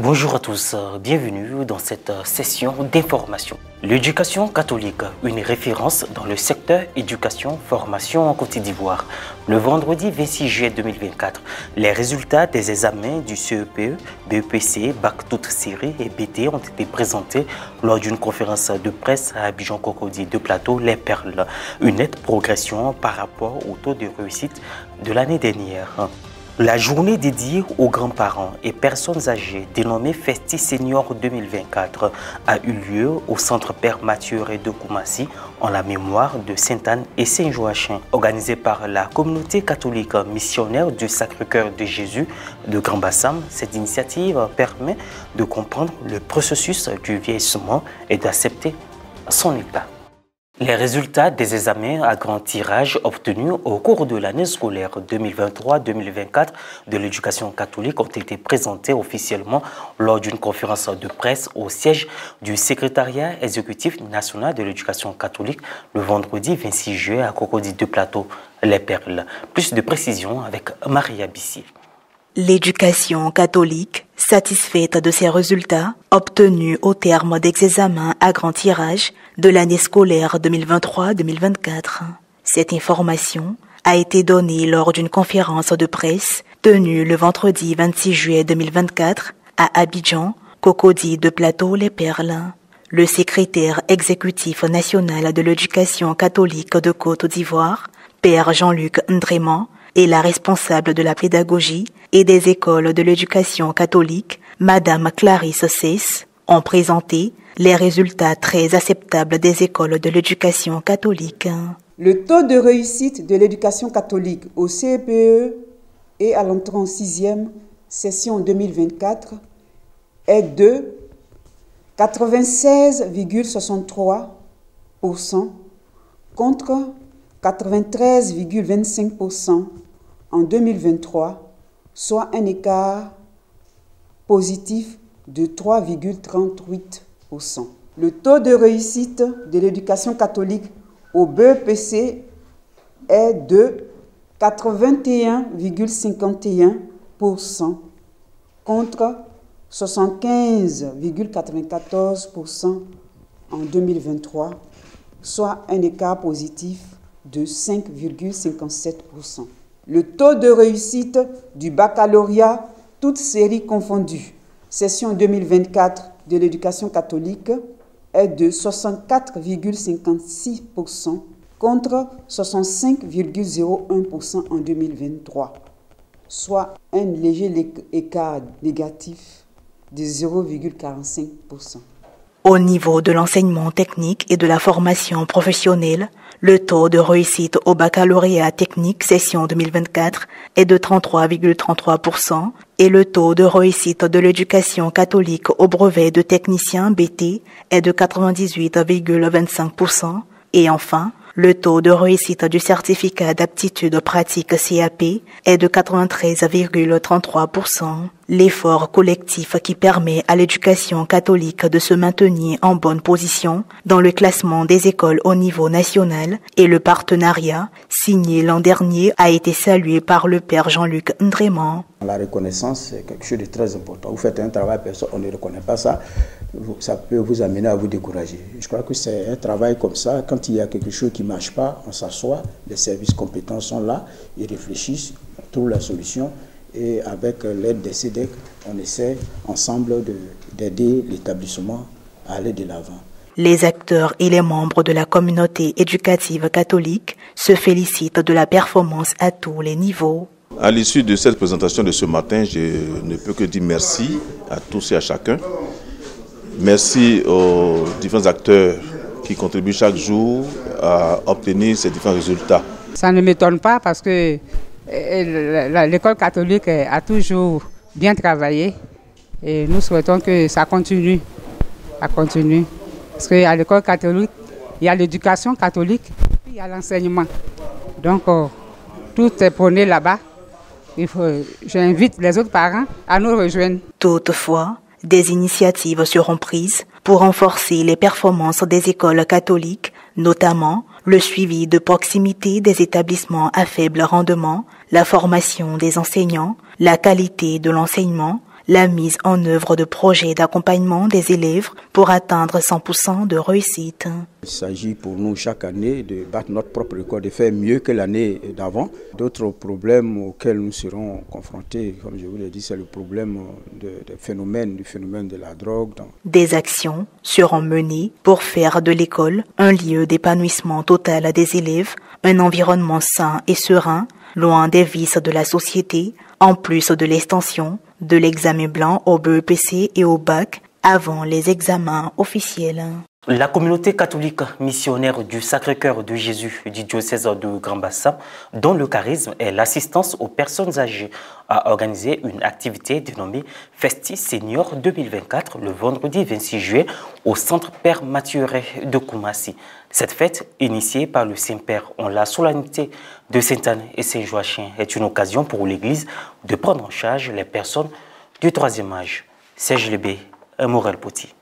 Bonjour à tous, bienvenue dans cette session d'information. L'éducation catholique, une référence dans le secteur éducation-formation en Côte d'Ivoire. Le vendredi 26 juillet 2024, les résultats des examens du CEPE, BEPC, Bac toute série et BT ont été présentés lors d'une conférence de presse à Abidjan-Cocody de Plateau, Les Perles. Une nette progression par rapport au taux de réussite de l'année dernière. La journée dédiée aux grands-parents et personnes âgées, dénommée Festi Senior 2024, a eu lieu au centre Père Mathieu de Koumassi en la mémoire de Sainte-Anne et Saint-Joachim. Organisée par la communauté catholique missionnaire du Sacré-Cœur de Jésus de Grand Bassam, cette initiative permet de comprendre le processus du vieillissement et d'accepter son état. Les résultats des examens à grand tirage obtenus au cours de l'année scolaire 2023-2024 de l'éducation catholique ont été présentés officiellement lors d'une conférence de presse au siège du secrétariat exécutif national de l'éducation catholique le vendredi 26 juillet à Cocody de Plateau, Les Perles. Plus de précisions avec Maria Bissi. L'éducation catholique, satisfaite de ses résultats obtenus au terme des examens à grand tirage de l'année scolaire 2023-2024. Cette information a été donnée lors d'une conférence de presse tenue le vendredi 26 juillet 2024 à Abidjan, Cocody de Plateau, Les Perles. Le secrétaire exécutif national de l'éducation catholique de Côte d'Ivoire, Père Jean-Luc Ndréman, et la responsable de la pédagogie et des écoles de l'éducation catholique, Madame Clarisse Cess, ont présenté les résultats très acceptables des écoles de l'éducation catholique. Le taux de réussite de l'éducation catholique au CEPE et à l'entrée en 6e session 2024 est de 96,63% contre 93,25% en 2023, soit un écart positif de 3,38%. Le taux de réussite de l'éducation catholique au BEPC est de 81,51% contre 75,94% en 2023, soit un écart positif de 5,57%. Le taux de réussite du baccalauréat, toutes séries confondues, session 2024 de l'éducation catholique, est de 64,56% contre 65,01% en 2023, soit un léger écart négatif de 0,45%. Au niveau de l'enseignement technique et de la formation professionnelle, le taux de réussite au baccalauréat technique session 2024 est de 33,33% et le taux de réussite de l'éducation catholique au brevet de technicien BT est de 98,25%. Et enfin, le taux de réussite du certificat d'aptitude pratique CAP est de 93,33%. L'effort collectif qui permet à l'éducation catholique de se maintenir en bonne position dans le classement des écoles au niveau national et le partenariat signé l'an dernier a été salué par le Père Jean-Luc Ndréman. La reconnaissance, c'est quelque chose de très important. Vous faites un travail, personne, on ne reconnaît pas ça. Ça peut vous amener à vous décourager. Je crois que c'est un travail comme ça. Quand il y a quelque chose qui ne marche pas, on s'assoit, les services compétents sont là, ils réfléchissent, on trouve la solution. Et avec l'aide des CEDEC, on essaie ensemble d'aider l'établissement à aller de l'avant. Les acteurs et les membres de la communauté éducative catholique se félicitent de la performance à tous les niveaux. À l'issue de cette présentation de ce matin, je ne peux que dire merci à tous et à chacun. Merci aux différents acteurs qui contribuent chaque jour à obtenir ces différents résultats. Ça ne m'étonne pas parce que l'école catholique a toujours bien travaillé et nous souhaitons que ça continue. Parce qu'à l'école catholique, il y a l'éducation catholique, puis il y a l'enseignement. Donc, tout est prôné là-bas. J'invite les autres parents à nous rejoindre. Toutefois, des initiatives seront prises pour renforcer les performances des écoles catholiques, notamment le suivi de proximité des établissements à faible rendement, la formation des enseignants, la qualité de l'enseignement, la mise en œuvre de projets d'accompagnement des élèves pour atteindre 100% de réussite. Il s'agit pour nous chaque année de battre notre propre record, de faire mieux que l'année d'avant. D'autres problèmes auxquels nous serons confrontés, comme je vous l'ai dit, c'est le problème du phénomène de la drogue. Des actions seront menées pour faire de l'école un lieu d'épanouissement total des élèves, un environnement sain et serein, loin des vices de la société, en plus de l'extension de l'examen blanc au BEPC et au bac avant les examens officiels. La communauté catholique missionnaire du Sacré-Cœur de Jésus du diocèse de Grand Bassam, dont le charisme est l'assistance aux personnes âgées, a organisé une activité dénommée Festi Senior 2024 le vendredi 26 juillet au centre Père Mathurin de Koumassi. Cette fête, initiée par le Saint-Père en la solennité de Sainte-Anne et Saint-Joachim, est une occasion pour l'Église de prendre en charge les personnes du troisième âge. Serge Lebé et Morel Poti.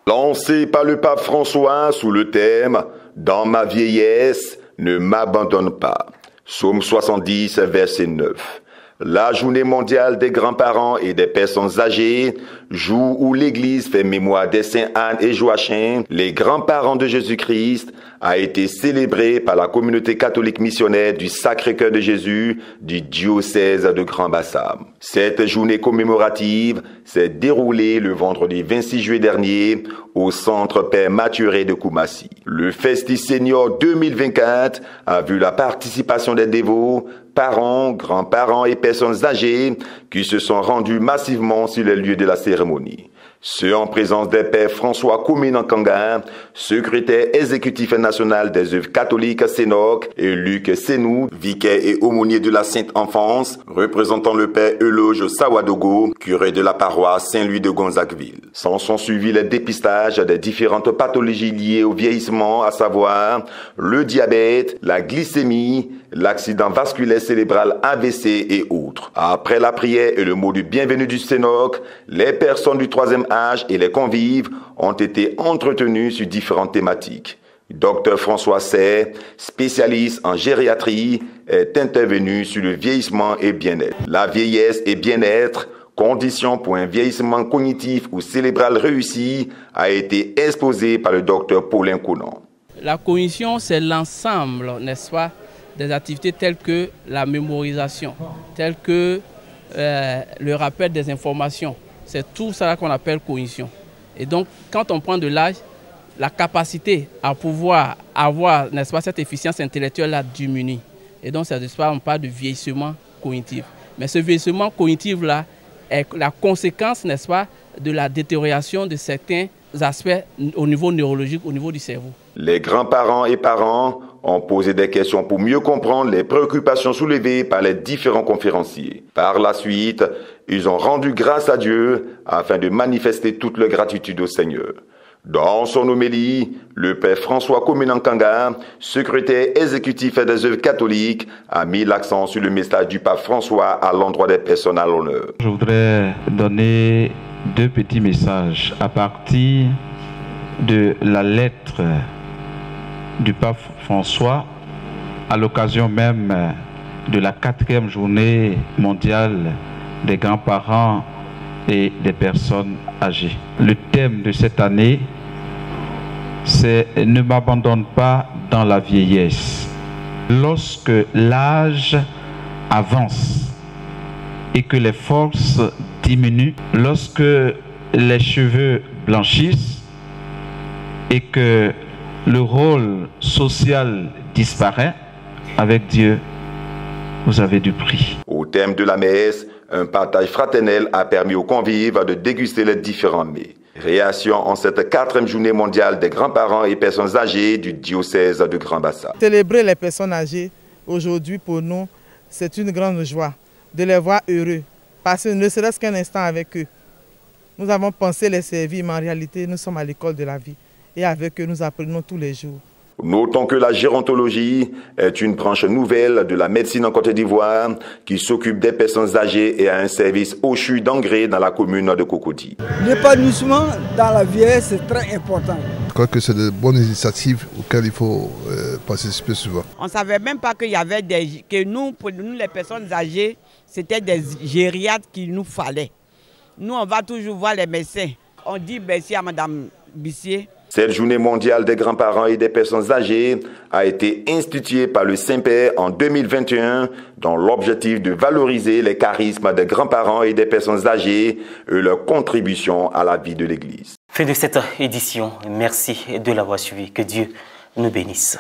Lancé par le pape François sous le thème « Dans ma vieillesse, ne m'abandonne pas ». Psaume 70, verset 9. La journée mondiale des grands-parents et des personnes âgées, jour où l'Église fait mémoire des saints Anne et Joachim, les grands-parents de Jésus-Christ, a été célébrée par la communauté catholique missionnaire du Sacré-Cœur de Jésus du diocèse de Grand Bassam. Cette journée commémorative s'est déroulée le vendredi 26 juillet dernier au centre Père Mathurin de Koumassi. Le Festi Senior 2024 a vu la participation des dévots, parents, grands-parents et personnes âgées qui se sont rendus massivement sur les lieux de la cérémonie. Ceux en présence des pères François Koumina-Kanga, secrétaire exécutif national des œuvres catholiques Sénoc, et Luc Senou, vicaire et aumônier de la Sainte Enfance, représentant le père Euloge Sawadogo, curé de la paroisse Saint-Louis de Gonzagueville. S'en sont suivis les dépistages des différentes pathologies liées au vieillissement, à savoir le diabète, la glycémie, l'accident vasculaire cérébral AVC et autres. Après la prière et le mot du bienvenu du Sénoc, les personnes du troisième âge et les convives ont été entretenus sur différentes thématiques. Dr François Serre, spécialiste en gériatrie, est intervenu sur le vieillissement et bien-être. La vieillesse et bien-être, conditions pour un vieillissement cognitif ou cérébral réussi, a été exposé par le Dr Paulin Conan. La cognition, c'est l'ensemble, n'est-ce pas, des activités telles que la mémorisation, telles que le rappel des informations. C'est tout ça qu'on appelle cognition. Et donc, quand on prend de l'âge, la capacité à pouvoir avoir, n'est-ce pas, cette efficience intellectuelle-là diminue. Et donc, on parle de vieillissement cognitif. Mais ce vieillissement cognitif-là est la conséquence, n'est-ce pas, de la détérioration de certains aspects au niveau neurologique, au niveau du cerveau. Les grands-parents et parents ont posé des questions pour mieux comprendre les préoccupations soulevées par les différents conférenciers. Par la suite, ils ont rendu grâce à Dieu afin de manifester toute leur gratitude au Seigneur. Dans son homélie, le père François Koumina-Kanga, secrétaire exécutif des œuvres catholiques, a mis l'accent sur le message du pape François à l'endroit des personnes à l'honneur. Je voudrais donner deux petits messages à partir de la lettre du pape François à l'occasion même de la 4e journée mondiale des grands-parents et des personnes âgées. Le thème de cette année, c'est « Ne m'abandonne pas dans la vieillesse ». Lorsque l'âge avance et que les forces diminuent, lorsque les cheveux blanchissent et que le rôle social disparaît, avec Dieu, vous avez du prix. Au thème de la messe, un partage fraternel a permis aux convives de déguster les différents mets. Réaction en cette 4e journée mondiale des grands-parents et personnes âgées du diocèse de Grand Bassam. Célébrer les personnes âgées, aujourd'hui pour nous, c'est une grande joie de les voir heureux. Passer ne serait-ce qu'un instant avec eux. Nous avons pensé les servir, mais en réalité, nous sommes à l'école de la vie. Et avec eux, nous apprenons tous les jours. Notons que la gérontologie est une branche nouvelle de la médecine en Côte d'Ivoire qui s'occupe des personnes âgées et a un service au CHU d'Angré dans la commune de Cocody. L'épanouissement dans la vieillesse, c'est très important. Je crois que c'est de bonnes initiatives auxquelles il faut participer souvent. On ne savait même pas qu'il y avait que nous, pour nous les personnes âgées, c'était des gériatres qu'il nous fallait. Nous, on va toujours voir les médecins. On dit merci à Mme Bissier. Cette journée mondiale des grands-parents et des personnes âgées a été instituée par le Saint-Père en 2021 dans l'objectif de valoriser les charismes des grands-parents et des personnes âgées et leur contribution à la vie de l'Église. Fin de cette édition. Merci de l'avoir suivi. Que Dieu nous bénisse.